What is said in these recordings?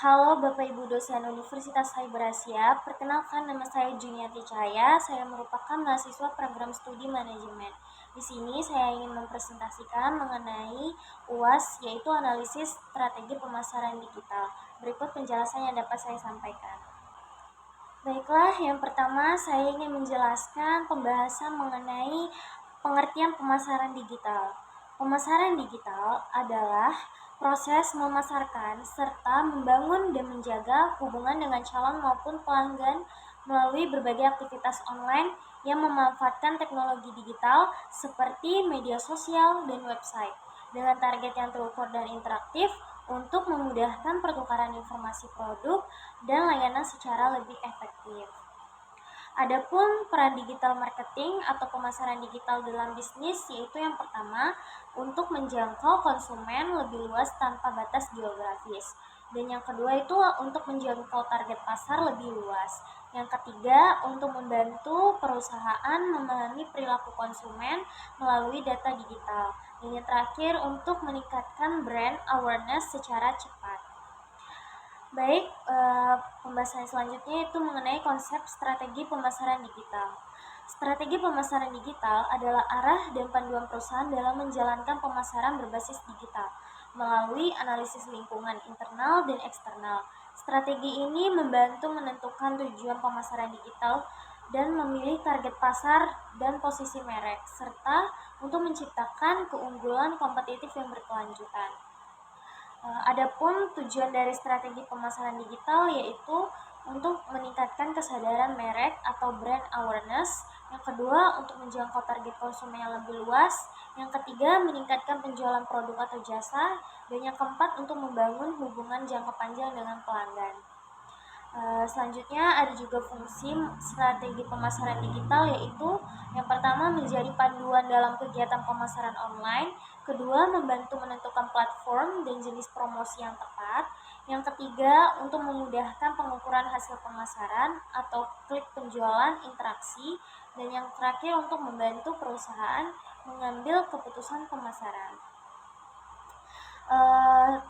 Halo Bapak Ibu dosen Universitas Cyber Asia, perkenalkan nama saya Juniati Cahaya, saya merupakan mahasiswa program studi manajemen. Di sini saya ingin mempresentasikan mengenai UAS, yaitu analisis strategi pemasaran digital. Berikut penjelasan yang dapat saya sampaikan. Baiklah, yang pertama saya ingin menjelaskan pembahasan mengenai pengertian pemasaran digital. Pemasaran digital adalah proses memasarkan serta membangun dan menjaga hubungan dengan calon maupun pelanggan melalui berbagai aktivitas online yang memanfaatkan teknologi digital seperti media sosial dan website dengan target yang terukur dan interaktif untuk memudahkan pertukaran informasi produk dan layanan secara lebih efektif. Adapun peran digital marketing atau pemasaran digital dalam bisnis, yaitu yang pertama, untuk menjangkau konsumen lebih luas tanpa batas geografis. Dan yang kedua itu untuk menjangkau target pasar lebih luas. Yang ketiga, untuk membantu perusahaan memahami perilaku konsumen melalui data digital. Dan yang terakhir, untuk meningkatkan brand awareness secara cepat. Baik, pembahasan selanjutnya itu mengenai konsep strategi pemasaran digital. Strategi pemasaran digital adalah arah dan panduan perusahaan dalam menjalankan pemasaran berbasis digital melalui analisis lingkungan internal dan eksternal. Strategi ini membantu menentukan tujuan pemasaran digital dan memilih target pasar dan posisi merek, serta untuk menciptakan keunggulan kompetitif yang berkelanjutan. Adapun tujuan dari strategi pemasaran digital yaitu untuk meningkatkan kesadaran merek atau brand awareness. Yang kedua, untuk menjangkau target konsumen yang lebih luas. Yang ketiga, meningkatkan penjualan produk atau jasa. Dan yang keempat, untuk membangun hubungan jangka panjang dengan pelanggan. Selanjutnya ada juga fungsi strategi pemasaran digital, yaitu yang pertama menjadi panduan dalam kegiatan pemasaran online, kedua membantu menentukan platform dan jenis promosi yang tepat, yang ketiga untuk memudahkan pengukuran hasil pemasaran atau klik penjualan interaksi, dan yang terakhir untuk membantu perusahaan mengambil keputusan pemasaran.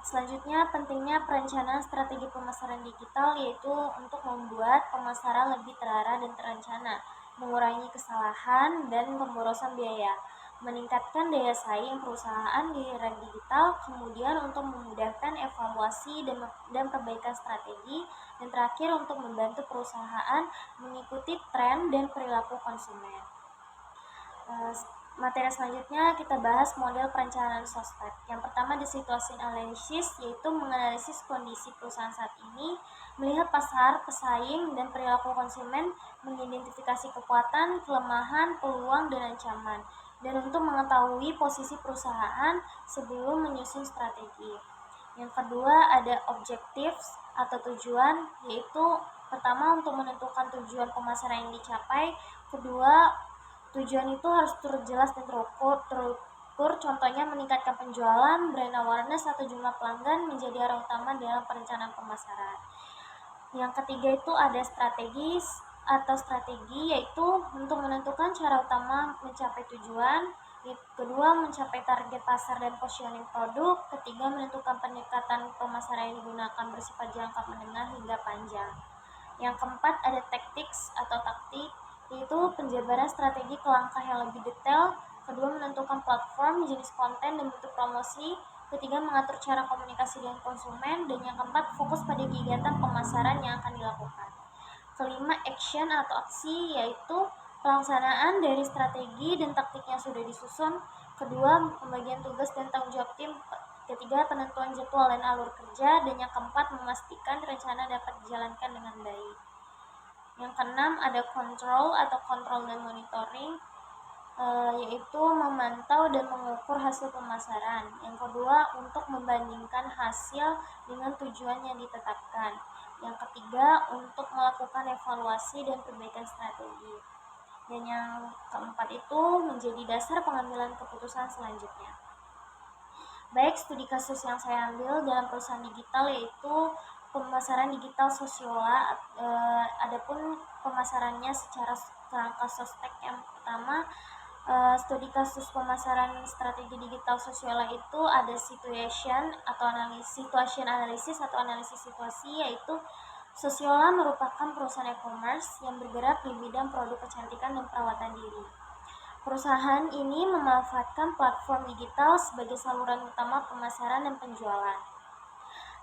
Selanjutnya pentingnya perencanaan strategi pemasaran digital, yaitu untuk membuat pemasaran lebih terarah dan terencana, mengurangi kesalahan dan pemborosan biaya, meningkatkan daya saing perusahaan di era digital, kemudian untuk memudahkan evaluasi dan perbaikan strategi, dan terakhir untuk membantu perusahaan mengikuti tren dan perilaku konsumen. Materi selanjutnya kita bahas model perencanaan sospek. Yang pertama di situation analysis, yaitu menganalisis kondisi perusahaan saat ini, melihat pasar, pesaing, dan perilaku konsumen, mengidentifikasi kekuatan, kelemahan, peluang, dan ancaman, dan untuk mengetahui posisi perusahaan sebelum menyusun strategi. Yang kedua ada objectives atau tujuan, yaitu pertama untuk menentukan tujuan pemasaran yang dicapai, kedua tujuan itu harus turut jelas dan terukur, contohnya meningkatkan penjualan, brand awareness atau jumlah pelanggan menjadi arah utama dalam perencanaan pemasaran. Yang ketiga itu ada strategis atau strategi, yaitu untuk menentukan cara utama mencapai tujuan, kedua mencapai target pasar dan positioning produk, ketiga menentukan pendekatan pemasaran yang digunakan bersifat jangka menengah hingga panjang. Yang keempat ada tactics atau taktik, yaitu penjabaran strategi ke langkah yang lebih detail, kedua menentukan platform, jenis konten, dan bentuk promosi, ketiga mengatur cara komunikasi dengan konsumen, dan yang keempat fokus pada kegiatan pemasaran yang akan dilakukan. Kelima action atau aksi, yaitu pelaksanaan dari strategi dan taktik yang sudah disusun, kedua pembagian tugas dan tanggung jawab tim, ketiga penentuan jadwal dan alur kerja, dan yang keempat memastikan rencana dapat dijalankan dengan baik. Yang keenam ada control atau kontrol dan monitoring, yaitu memantau dan mengukur hasil pemasaran. Yang kedua untuk membandingkan hasil dengan tujuan yang ditetapkan. Yang ketiga untuk melakukan evaluasi dan perbaikan strategi. Dan yang keempat itu menjadi dasar pengambilan keputusan selanjutnya. Baik, studi kasus yang saya ambil dalam perusahaan digital yaitu pemasaran digital Sosiola. Adapun pemasarannya secara kerangka sospek, yang pertama Studi kasus pemasaran strategi digital Sosiola itu ada situation analysis atau analisis situasi, yaitu Sosiola merupakan perusahaan e-commerce yang bergerak di bidang produk kecantikan dan perawatan diri. Perusahaan ini memanfaatkan platform digital sebagai saluran utama pemasaran dan penjualan.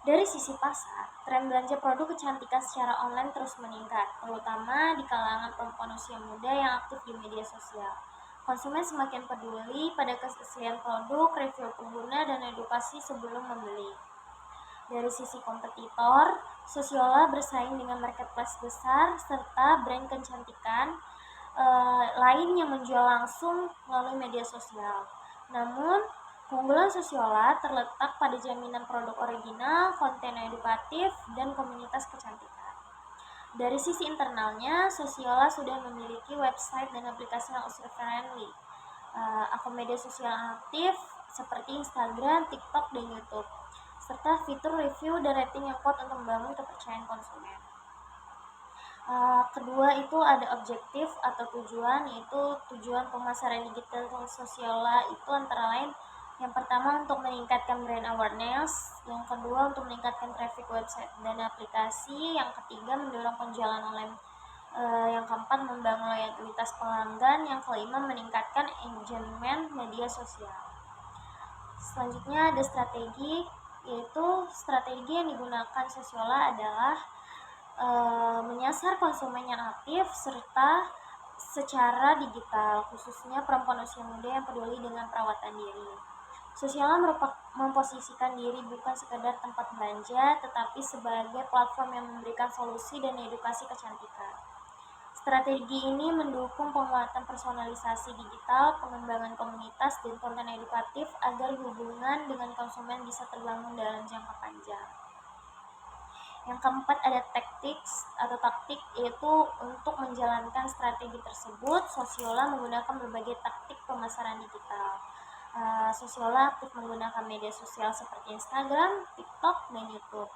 Dari sisi pasar, tren belanja produk kecantikan secara online terus meningkat, terutama di kalangan perempuan usia muda yang aktif di media sosial. Konsumen semakin peduli pada keaslian produk, review pengguna, dan edukasi sebelum membeli. Dari sisi kompetitor, Sosiola bersaing dengan marketplace besar serta brand kecantikan lain yang menjual langsung melalui media sosial. Namun, keunggulan Sosiola terletak pada jaminan produk original, konten edukatif, dan komunitas kecantikan. Dari sisi internalnya, Sosiola sudah memiliki website dan aplikasi yang user-friendly, akun media sosial aktif seperti Instagram, TikTok, dan YouTube, serta fitur review dan rating yang kuat untuk membangun kepercayaan konsumen. Kedua itu ada objektif atau tujuan, yaitu tujuan pemasaran digital Sosiola itu antara lain yang pertama untuk meningkatkan brand awareness, yang kedua untuk meningkatkan traffic website dan aplikasi, yang ketiga mendorong penjualan online, yang keempat membangun loyalitas pelanggan, yang kelima meningkatkan engagement media sosial. Selanjutnya ada strategi, yaitu strategi yang digunakan Sosiola adalah menyasar konsumen yang aktif serta secara digital, khususnya perempuan usia muda yang peduli dengan perawatan diri. Sosiola memposisikan diri bukan sekedar tempat belanja, tetapi sebagai platform yang memberikan solusi dan edukasi kecantikan. Strategi ini mendukung penguatan personalisasi digital, pengembangan komunitas, dan konten edukatif agar hubungan dengan konsumen bisa terbangun dalam jangka panjang. Yang keempat ada taktik, yaitu untuk menjalankan strategi tersebut, Sosiola menggunakan berbagai taktik pemasaran digital. Sosiola aktif menggunakan media sosial seperti Instagram, TikTok, dan YouTube.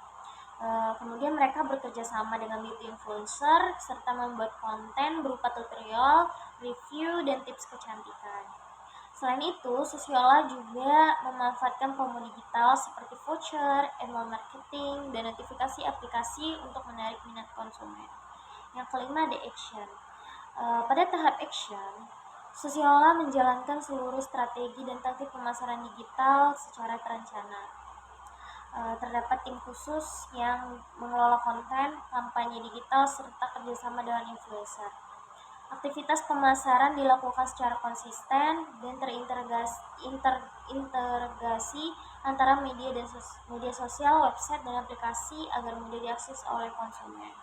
Kemudian mereka bekerja sama dengan beauty influencer serta membuat konten berupa tutorial, review, dan tips kecantikan. Selain itu, Sosiola juga memanfaatkan promo digital seperti voucher, email marketing, dan notifikasi aplikasi untuk menarik minat konsumen. Yang kelima ada action. Pada tahap action, Sosiola menjalankan seluruh strategi dan taktik pemasaran digital secara terencana. Terdapat tim khusus yang mengelola konten, kampanye digital, serta kerjasama dengan influencer. Aktivitas pemasaran dilakukan secara konsisten dan terintegrasi antara media sosial, website, dan aplikasi agar mudah diakses oleh konsumen.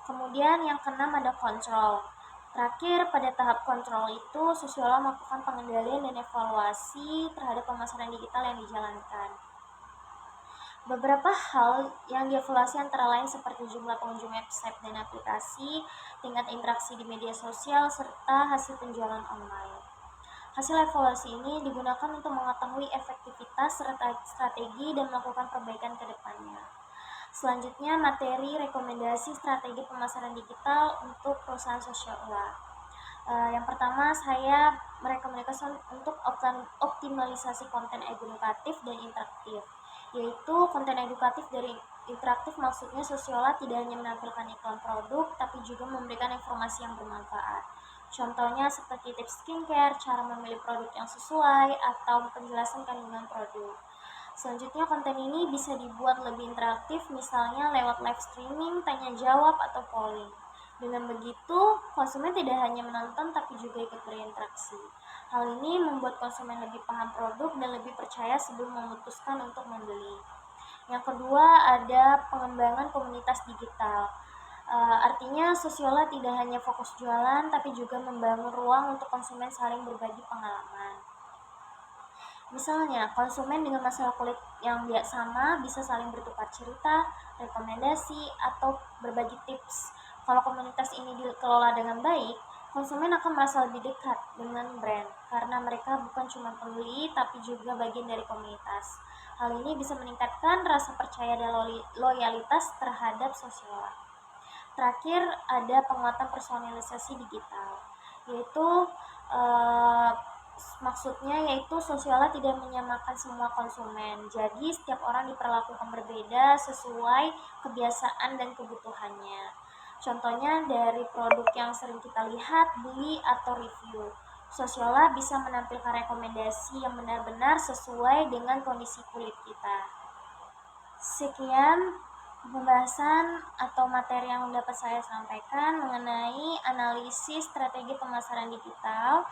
Kemudian yang keenam ada kontrol. Terakhir, pada tahap kontrol itu, Sosiola melakukan pengendalian dan evaluasi terhadap pemasaran digital yang dijalankan. Beberapa hal yang dievaluasi antara lain seperti jumlah pengunjung website dan aplikasi, tingkat interaksi di media sosial, serta hasil penjualan online. Hasil evaluasi ini digunakan untuk mengetahui efektivitas serta strategi dan melakukan perbaikan ke depannya. Selanjutnya, materi rekomendasi strategi pemasaran digital untuk perusahaan Sosiola. Yang pertama, saya merekomendasikan untuk optimalisasi konten edukatif dan interaktif, yaitu konten edukatif dari interaktif maksudnya Sosiola tidak hanya menampilkan iklan produk, tapi juga memberikan informasi yang bermanfaat. Contohnya seperti tips skincare, cara memilih produk yang sesuai, atau penjelasan kandungan produk. Selanjutnya, konten ini bisa dibuat lebih interaktif, misalnya lewat live streaming, tanya jawab, atau polling. Dengan begitu, konsumen tidak hanya menonton tapi juga ikut berinteraksi. Hal ini membuat konsumen lebih paham produk dan lebih percaya sebelum memutuskan untuk membeli. Yang kedua ada pengembangan komunitas digital. Artinya Sosiola tidak hanya fokus jualan tapi juga membangun ruang untuk konsumen saling berbagi pengalaman. Misalnya, konsumen dengan masalah kulit yang sama bisa saling bertukar cerita, rekomendasi, atau berbagi tips. Kalau komunitas ini dikelola dengan baik, konsumen akan merasa lebih dekat dengan brand karena mereka bukan cuma pembeli tapi juga bagian dari komunitas. Hal ini bisa meningkatkan rasa percaya dan loyalitas terhadap Sosiola. Terakhir ada penguatan personalisasi digital, yaitu Eh, Maksudnya yaitu Sosiola tidak menyamakan semua konsumen. Jadi setiap orang diperlakukan berbeda sesuai kebiasaan dan kebutuhannya. Contohnya dari produk yang sering kita lihat, beli, atau review. Sosiola bisa menampilkan rekomendasi yang benar-benar sesuai dengan kondisi kulit kita. Sekian pembahasan atau materi yang dapat saya sampaikan mengenai analisis strategi pemasaran digital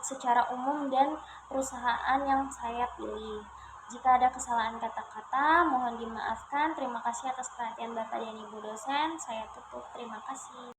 secara umum dan perusahaan yang saya pilih. Jika ada kesalahan kata-kata, mohon dimaafkan. Terima kasih atas perhatian Bapak dan Ibu dosen. Saya tutup. Terima kasih.